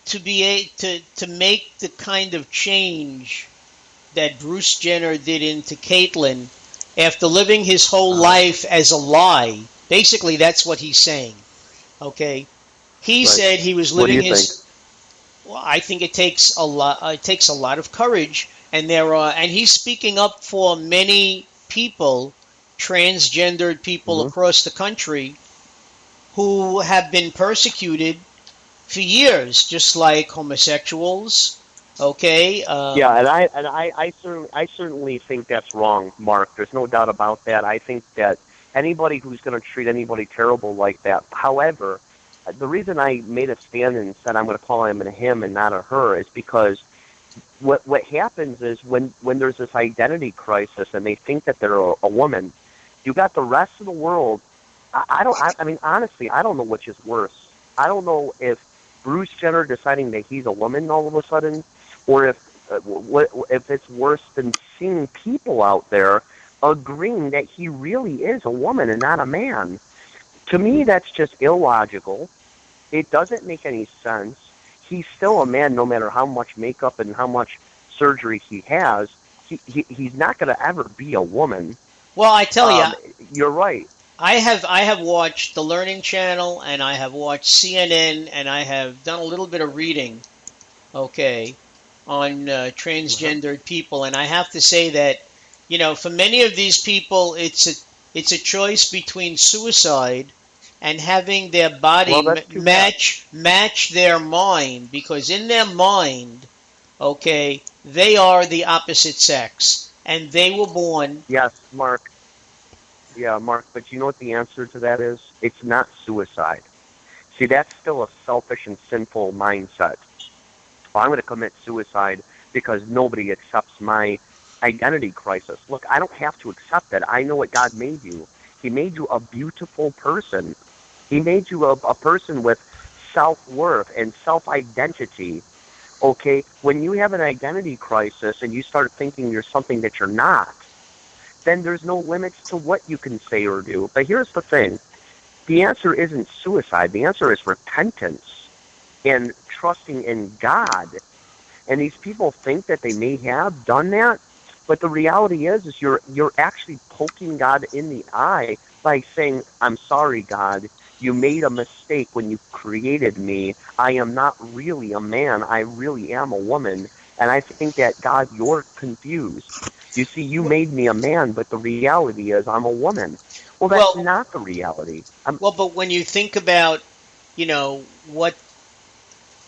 to make the kind of change that Bruce Jenner did into Caitlyn after living his whole life as a lie. Basically, that's what he's saying. Okay, he Right. said he was What do living you think? his. Well, I think it takes a lot. It takes a lot of courage, and there are, and he's speaking up for many people, transgendered people Hmm. across the country, who have been persecuted for years, just like homosexuals. Okay, Yeah, and I certainly think that's wrong, Mark. There's no doubt about that. I think that anybody who's going to treat anybody terrible like that. However, the reason I made a stand and said I'm going to call him a him and not a her is because what happens is when there's this identity crisis and they think that they're a woman, you got the rest of the world. I mean, honestly, I don't know which is worse. I don't know if Bruce Jenner deciding that he's a woman all of a sudden, or if it's worse than seeing people out there agreeing that he really is a woman and not a man. To me, that's just illogical. It doesn't make any sense. He's still a man no matter how much makeup and how much surgery he has. He's not going to ever be a woman. well, I tell you, Um, you're right. I have watched the Learning Channel, and I have watched CNN, and I have done a little bit of reading. Okay, on Uh-huh. transgendered people, and I have to say that, for many of these people, it's a choice between suicide and having their body Well, that's too bad. match their mind, because in their mind, okay, they are the opposite sex, and they were born. Yes, Mark. Yeah, Mark, but you know what the answer to that is? It's not suicide. See, that's still a selfish and sinful mindset. Well, I'm going to commit suicide because nobody accepts my identity crisis. Look, I don't have to accept it. I know what God made you. He made you a beautiful person. He made you a person with self-worth and self-identity. Okay? When you have an identity crisis and you start thinking you're something that you're not, then there's no limits to what you can say or do. But here's the thing. The answer isn't suicide. The answer is repentance and trusting in God. And these people think that they may have done that, but the reality is you're actually poking God in the eye by saying, "I'm sorry, God. You made a mistake when you created me. I am not really a man. I really am a woman. And I think that, God, you're confused. You see, you made me a man, but the reality is I'm a woman." Well, that's Well, not the reality. but when you think about, what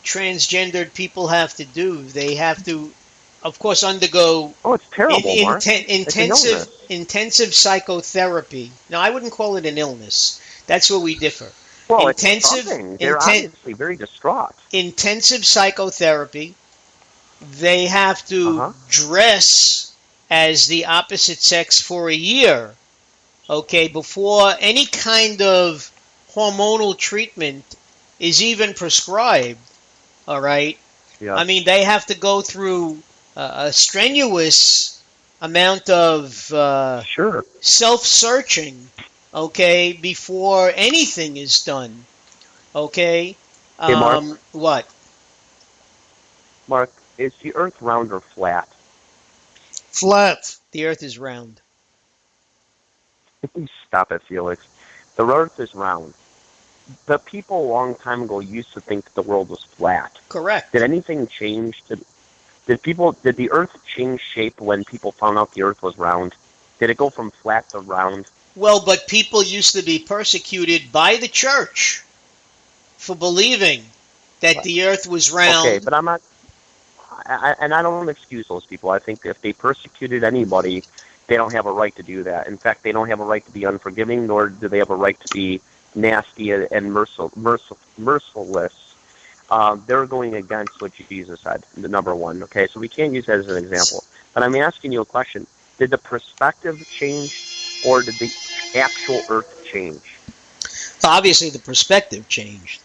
transgendered people have to do, they have to, of course, undergo Oh, it's terrible, Mark. It's an intensive illness. intensive psychotherapy. Now, I wouldn't call it an illness. That's where we differ. Well, it's Intensive something. They're inten, obviously very distraught. intensive psychotherapy. They have to Uh-huh. dress as the opposite sex for a year, okay, before any kind of hormonal treatment is even prescribed. All right. I Yes. mean, they have to go through a strenuous amount of Sure. self-searching, okay, before anything is done. Okay. Hey, Mark. What? Mark, is the Earth round or flat? Flat. The Earth is round. Stop it, Felix. The Earth is round. The people a long time ago used to think the world was flat. Did Correct. anything change? Did the Earth change shape when people found out the Earth was round? Did it go from flat to round? Well, but people used to be persecuted by the church for believing that the Earth was Okay, round. but I'm not. And I don't excuse those people. I think if they persecuted anybody, they don't have a right to do that. In fact, they don't have a right to be unforgiving, nor do they have a right to be nasty and merciless. They're going against what Jesus said, the number one. Okay, so we can't use that as an example. But I'm asking you a question. Did the perspective change, or did the actual Earth change? Obviously, the perspective changed.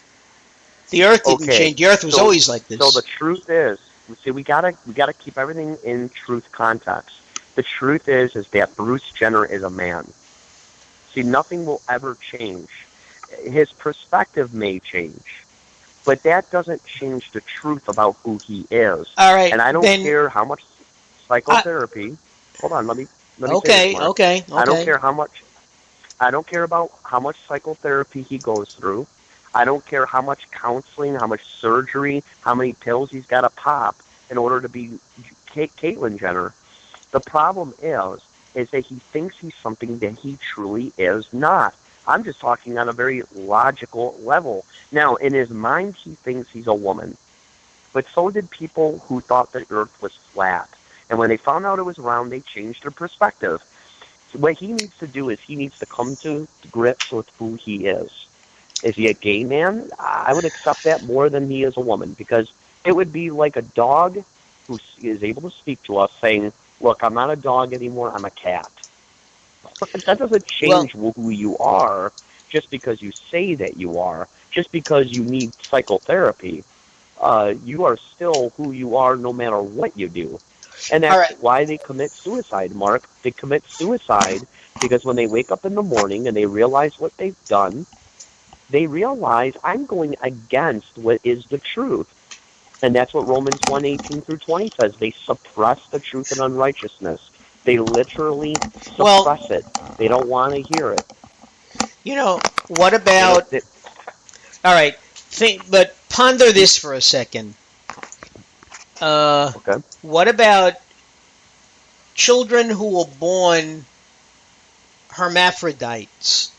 The Earth didn't Okay, change. The Earth was so always like so the this. truth is, see, we gotta keep everything in truth context. The truth is that Bruce Jenner is a man. See, nothing will ever change. His perspective may change, But that doesn't change the truth about who he is. All right. And I don't Then, care how much uh, psychotherapy. Hold on, let me say this, okay, Mark. okay, I don't okay. care how much. I don't care about how much psychotherapy he goes through. I don't care how much counseling, how much surgery, how many pills he's got to pop in order to be Caitlyn Jenner. The problem is that he thinks he's something that he truly is not. I'm just talking on a very logical level. Now, in his mind, he thinks he's a woman. But so did people who thought the earth was flat. And when they found out it was round, they changed their perspective. What he needs to do is he needs to come to grips with who he is. Is he a gay man? I would accept that more than he is a woman, because it would be like a dog who is able to speak to us saying, look, I'm not a dog anymore, I'm a cat. That doesn't Well, change who you are just because you say that you are, just because you need psychotherapy. You are still who you are no matter what you do. And all that's right. why they commit suicide, Mark. They commit suicide because when they wake up in the morning and they realize what they've done, they realize I'm going against what is the truth. And that's what Romans 1:18 through 20 says. They suppress the truth and unrighteousness. They literally Well, suppress it. They don't want to hear it. what They don't. about? All right. But ponder this for a second. Okay. What about children who were born hermaphrodites?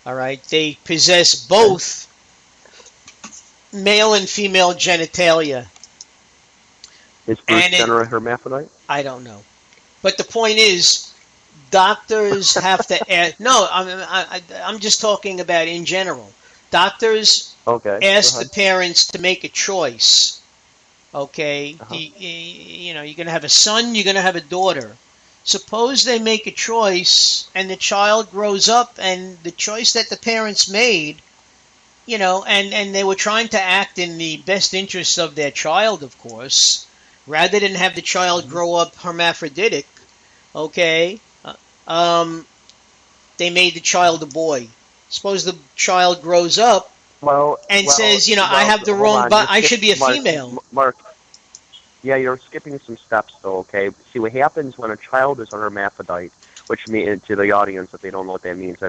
All right, they possess Okay. both male and female genitalia, Is Bruce and Jenner a hermaphrodite? I don't know. But the point is, doctors have to ask. No, I'm just talking about in general. Doctors Okay. Go ask the ahead. parents to make a choice. Okay, Uh-huh. you're going to have a son, you're going to have a daughter. Suppose they make a choice and the child grows up and the choice that the parents made, and they were trying to act in the best interest of their child, of course, rather than have the child Mhm. grow up hermaphroditic, okay, um, they made the child a boy. Suppose the child grows up and says, I have the Hold wrong, on. but You're I skip, should be a Mark. female. Mark. Yeah, you're skipping some steps, though. Okay. See what happens when a child is a hermaphrodite, which means to the audience, if they don't know what that means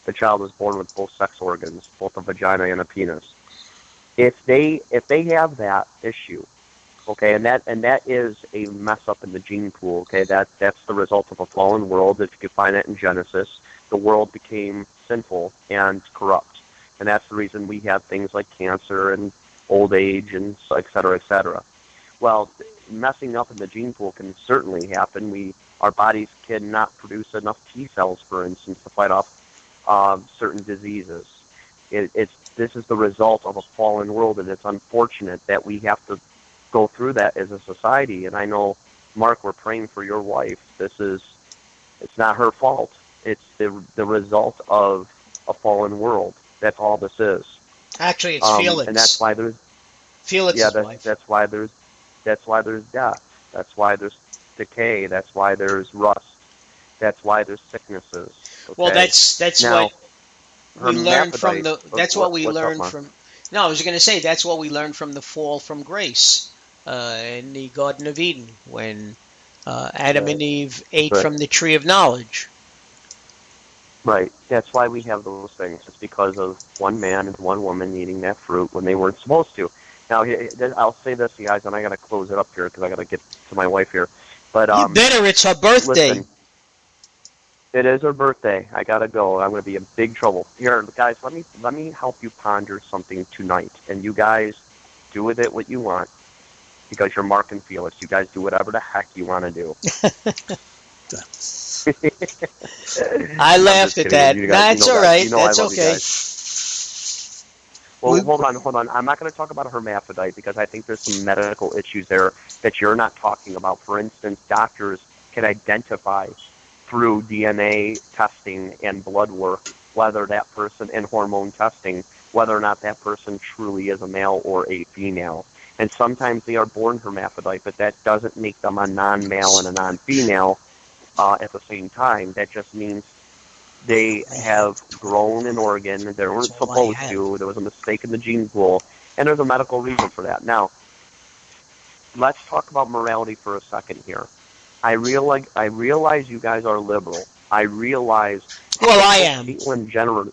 the child is born with both sex organs, both a vagina and a penis. If they have that issue, okay, and that is a mess up in the gene pool. Okay, that's the result of a fallen world. If you could find that in Genesis, the world became sinful and corrupt, and that's the reason we have things like cancer and old age and et cetera, et cetera. Well, messing up in the gene pool can certainly happen. Our bodies cannot produce enough T cells, for instance, to fight off certain diseases. This is the result of a fallen world, and it's unfortunate that we have to go through that as a society. And I know, Mark, we're praying for your wife. It's not her fault. It's the result of a fallen world. That's all this is. Actually, it's And that's Felix. why there's yeah, Felix's that's wife. that's why there's that's why there's death. That's why there's decay. That's why there's rust. That's why there's sicknesses. Well, Okay. that's what Now, we learned from hermaphrodite. the. That's what we What's up, learned Mark? from. No, I was going to say that's what we learned from the fall from grace in the Garden of Eden when Adam Right. and Eve ate Right. from the tree of knowledge. Right. That's why we have those things. It's because of one man and one woman eating that fruit when they weren't supposed to. Now, I'll say this, you guys, and I got to close it up here because I got to get to my wife here. But You better. It's her birthday. listen, it is her birthday. I got to go. I'm going to be in big trouble. Here, guys, let me help you ponder something tonight, and you guys do with it what you want because you're Mark and Felix. You guys do whatever the heck you want to do. I I'm laughed just at kidding. that. You guys, That's all that. right. You know I That's love you okay. guys. Well, We, hold on. I'm not going to talk about a hermaphrodite because I think there's some medical issues there that you're not talking about. For instance, doctors can identify through DNA testing and blood work whether that person, and hormone testing, whether or not that person truly is a male or a female. And sometimes they are born hermaphrodite, but that doesn't make them a non-male and a non-female at the same time. That just means they I have. have grown an organ they weren't That's all I supposed have. to. There was a mistake in the gene pool, And there's a medical reason for that. Now, let's talk about morality for a second here. I realize you guys are liberal. I realize Well, I am. Caitlyn Jenner.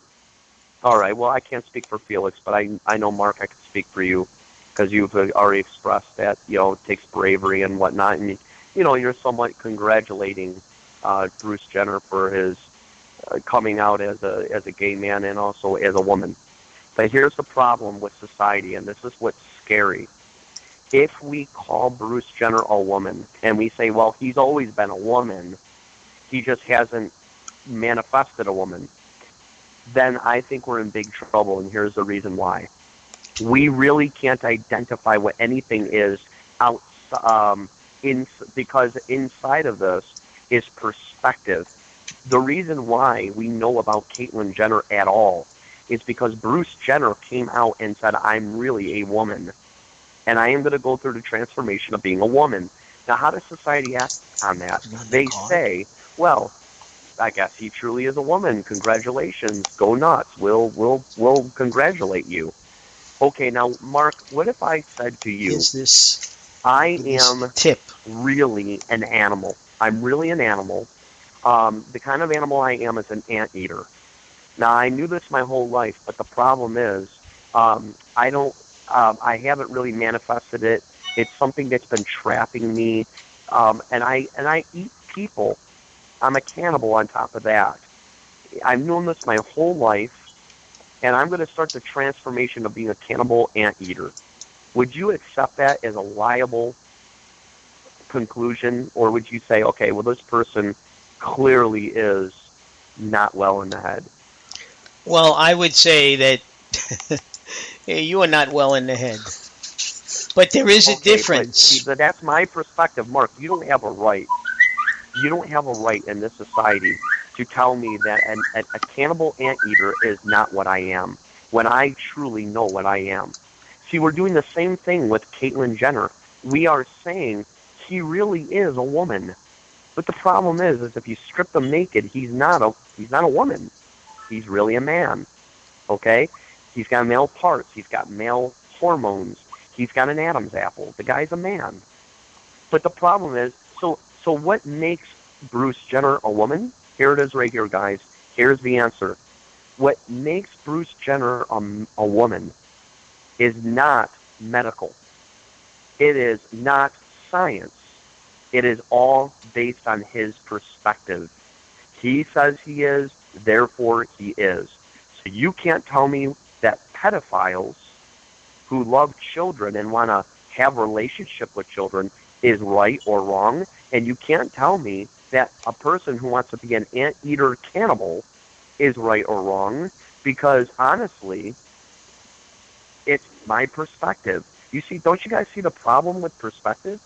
All right. Well, I can't speak for Felix, but I know, Mark, I can speak for you because you've already expressed that, it takes bravery and whatnot. And, you're somewhat congratulating Bruce Jenner for his coming out as a gay man and also as a woman. But here's the problem with society, and this is what's scary. If we call Bruce Jenner a woman and we say, well, he's always been a woman, he just hasn't manifested a woman, then I think we're in big trouble, and here's the reason why. We really can't identify what anything is because inside of this is perspective. The reason why we know about Caitlyn Jenner at all is because Bruce Jenner came out and said, I'm really a woman, and I am going to go through the transformation of being a woman. Now, how does society act on that? They say, well, I guess he truly is a woman. Congratulations. Go nuts. We'll congratulate you. Okay, now, Mark, what if I said to you, I am really an animal. I'm really an animal. The kind of animal I am is an anteater. Now, I knew this my whole life, but the problem is I haven't really manifested it. It's something that's been trapping me, and I eat people. I'm a cannibal on top of that. I've known this my whole life, and I'm going to start the transformation of being a cannibal anteater. Would you accept that as a liable conclusion, or would you say, okay, well, this person clearly is not well in the head? Well, I would say that you are not well in the head. But there is a difference. But that's my perspective. Mark, you don't have a right. You don't have a right in this society to tell me that a cannibal anteater is not what I am, when I truly know what I am. See, we're doing the same thing with Caitlyn Jenner. We are saying he really is a woman. But the problem is if you strip him naked, he's not a woman. He's really a man. Okay? He's got male parts. He's got male hormones. He's got an Adam's apple. The guy's a man. But the problem is, so what makes Bruce Jenner a woman? Here it is right here, guys. Here's the answer. What makes Bruce Jenner a woman is not medical. It is not science. It is all based on his perspective. He says he is, therefore he is. So you can't tell me that pedophiles who love children and want to have a relationship with children is right or wrong, and you can't tell me that a person who wants to be an anteater cannibal is right or wrong, because honestly, it's my perspective. You see, don't you guys see the problem with perspective?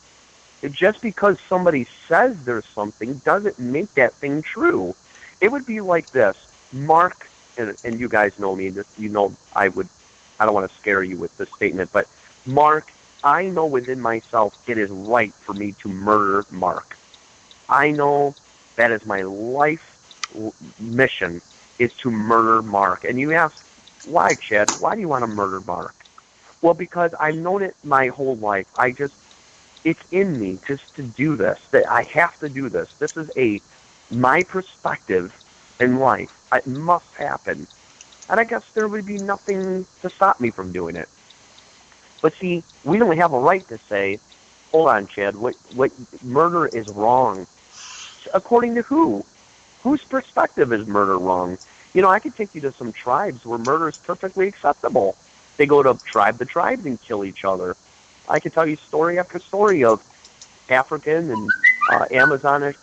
Just because somebody says there's something doesn't make that thing true. It would be like this. Mark, and you guys know me, you know I don't want to scare you with this statement, but Mark, I know within myself it is right for me to murder Mark. I know that is my life mission, is to murder Mark. And you ask, why, Chad? Why do you want to murder Mark? Well, because I've known it my whole life. It's in me just to do this. That I have to do this. This is my perspective in life. It must happen. And I guess there would be nothing to stop me from doing it. But see, we don't have a right to say, hold on, Chad, what murder is wrong. According to who? Whose perspective is murder wrong? I could take you to some tribes where murder is perfectly acceptable. They go to tribe to tribe and kill each other. I could tell you story after story of African and Amazon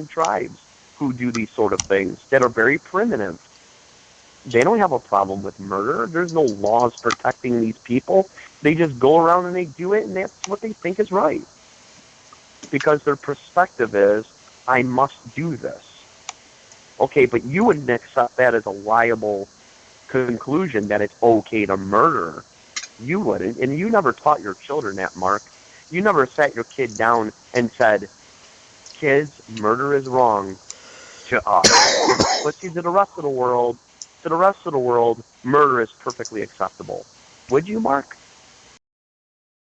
tribes who do these sort of things that are very primitive. They don't have a problem with murder. There's no laws protecting these people. They just go around and they do it, and that's what they think is right. Because their perspective is, I must do this. Okay, but you wouldn't accept that as a liable conclusion that it's okay to murder. You wouldn't, and you never taught your children that, Mark. You never sat your kid down and said, kids, murder is wrong to us. But see, to the rest of the world, murder is perfectly acceptable. Would you, Mark?